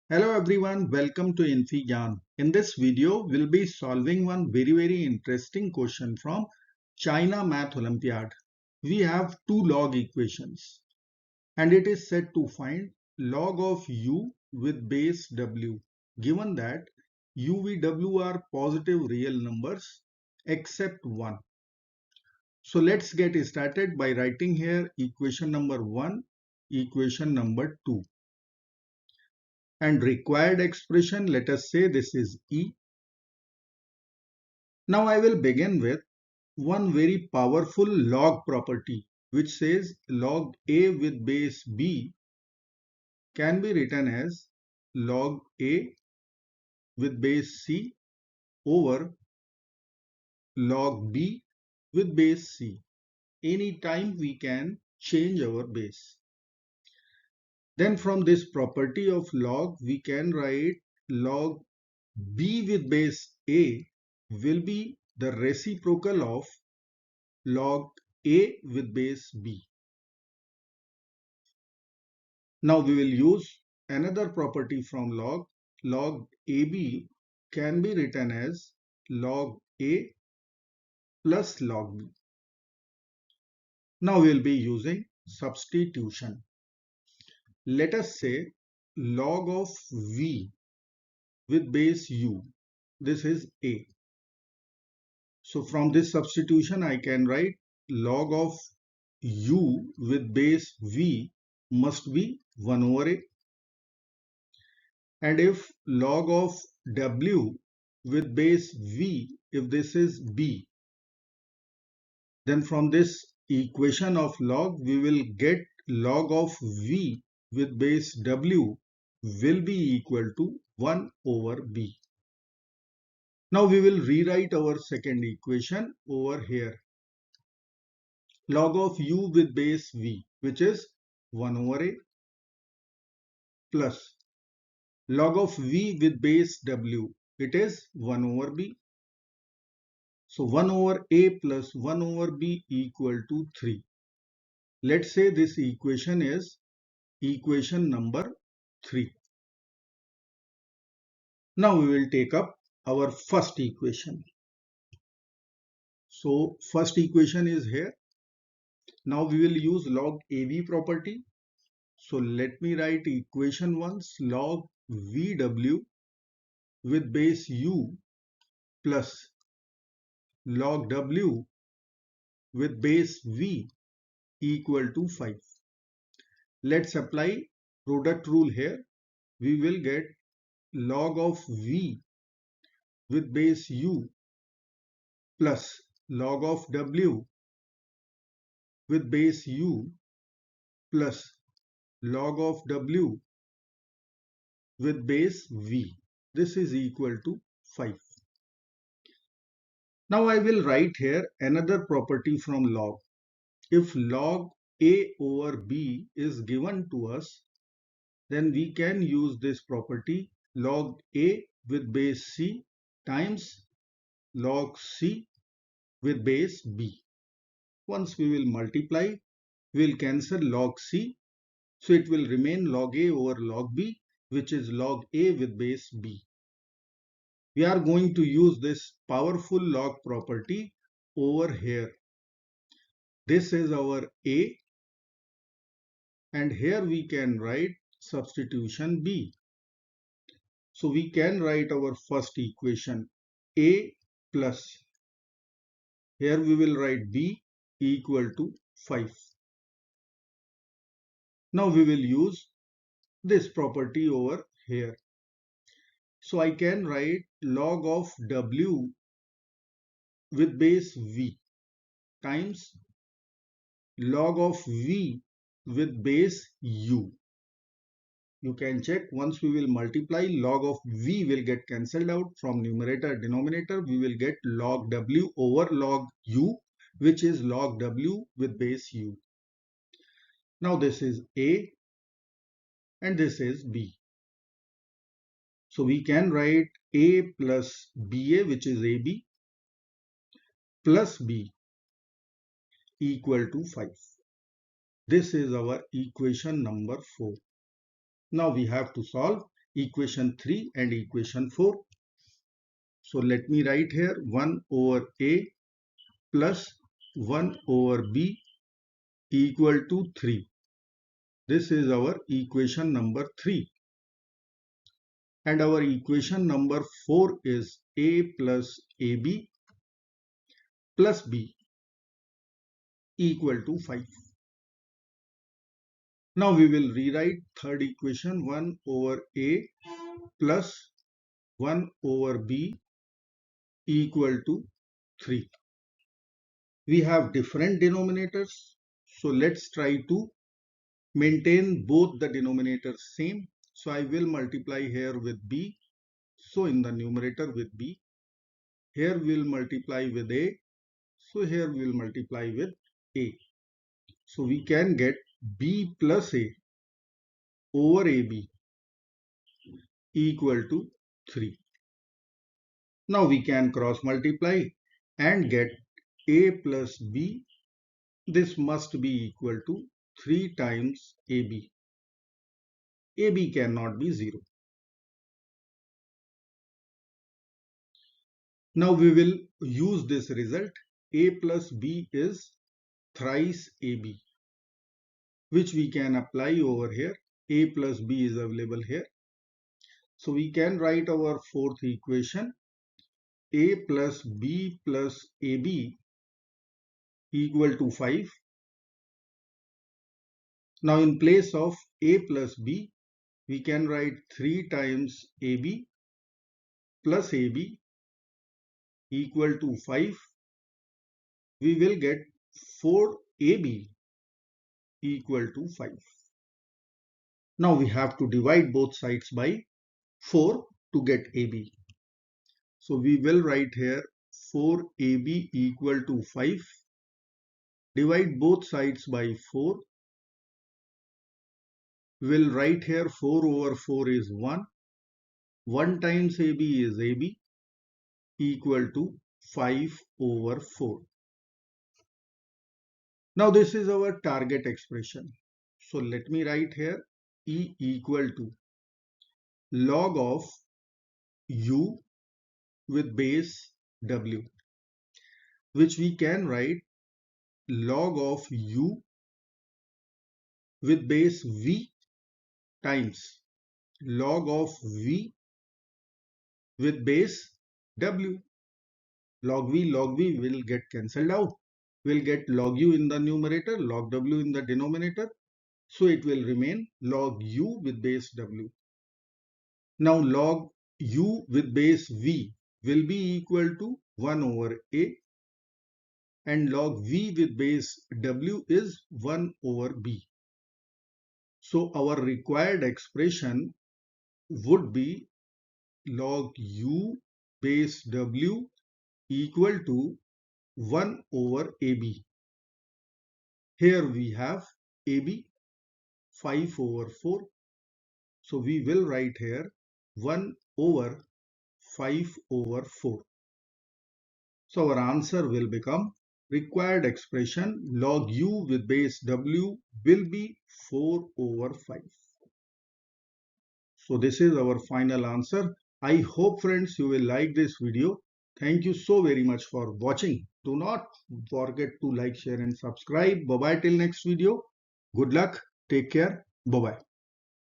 Hello everyone, welcome to infyGyan. In this video, we'll be solving one very interesting question from China Math Olympiad. We have two log equations and it is said to find log of u with base w given that u v w are positive real numbers except 1. So let's get started by writing here equation number 1, equation number 2. And required expression, let us say this is E. Now I will begin with one very powerful log property which says log A with base B can be written as log A with base C over log B with base C. Anytime we can change our base. Then from this property of log we can write log B with base A will be the reciprocal of log A with base B. Now we will use another property from log. Log AB can be written as log A plus log B. Now we will be using substitution. Let us say log of V with base U. This is A. So from this substitution I can write log of U with base V must be 1 over A. And if log of W with base V, if this is B, then from this equation of log we will get log of V with base W will be equal to 1 over B. Now we will rewrite our second equation over here. Log of U with base V, which is 1 over A, plus log of V with base W, it is 1 over B. So 1 over A plus 1 over B equal to 3. Let's say this equation is equation number 3. Now we will take up our first equation. So first equation is here. Now we will use log AB property. So let me write equation once, log VW with base U plus log W with base V equal to 5. Let's apply product rule here. We will get log of V with base U plus log of W with base U plus log of W with base V. This is equal to 5. Now I will write here another property from log. If log A over B is given to us, then we can use this property log A with base C times log C with base B. Once we will multiply, we will cancel log C. So it will remain log A over log B, which is log A with base B. We are going to use this powerful log property over here. This is our A, and here we can write substitution B. So we can write our first equation A plus, here we will write B equal to 5. Now we will use this property over here. So I can write log of W with base V times log of V with base U. You can check, once we will multiply, log of V will get cancelled out from numerator denominator. We will get log W over log U, which is log W with base U. Now this is A and this is B. So we can write A plus BA, which is AB, plus B equal to 5. This is our equation number 4. Now we have to solve equation 3 and equation 4. So let me write here 1 over a plus 1 over b equal to 3. This is our equation number 3. And our equation number 4 is a plus ab plus b equal to 5. Now we will rewrite third equation 1 over a plus 1 over b equal to 3. We have different denominators, so let's try to maintain both the denominators same. So I will multiply here with b, so in the numerator with b. Here we will multiply with a, so here we will multiply with a. So we can get b plus a over ab equal to 3. Now we can cross multiply and get a plus b. This must be equal to 3 times ab. AB cannot be 0. Now we will use this result. A plus b is thrice AB, which we can apply over here. A plus b is available here. So we can write our fourth equation. A plus b plus AB equal to 5. Now in place of a plus b, we can write 3 times AB plus AB equal to 5. We will get 4AB equal to 5. Now we have to divide both sides by 4 to get AB. So we will write here 4AB equal to 5. Divide both sides by 4. We will write here 4 over 4 is 1. 1 times AB is AB equal to 5 over 4. Now this is our target expression. So let me write here E equal to log of U with base W, which we can write log of U with base V times log of V with base W. Log V will get cancelled out. We'll get log U in the numerator, log W in the denominator. So it will remain log U with base W. Now log U with base V will be equal to 1 over A, and log V with base W is 1 over B. So our required expression would be log U base W equal to 1 over AB. Here we have AB 5 over 4. So we will write here 1 over 5 over 4. So our answer will become required expression log U with base W will be 4 over 5. So this is our final answer. I hope friends you will like this video. Thank you so very much for watching. Do not forget to like, share and subscribe. Bye bye till next video. Good luck. Take care. Bye bye.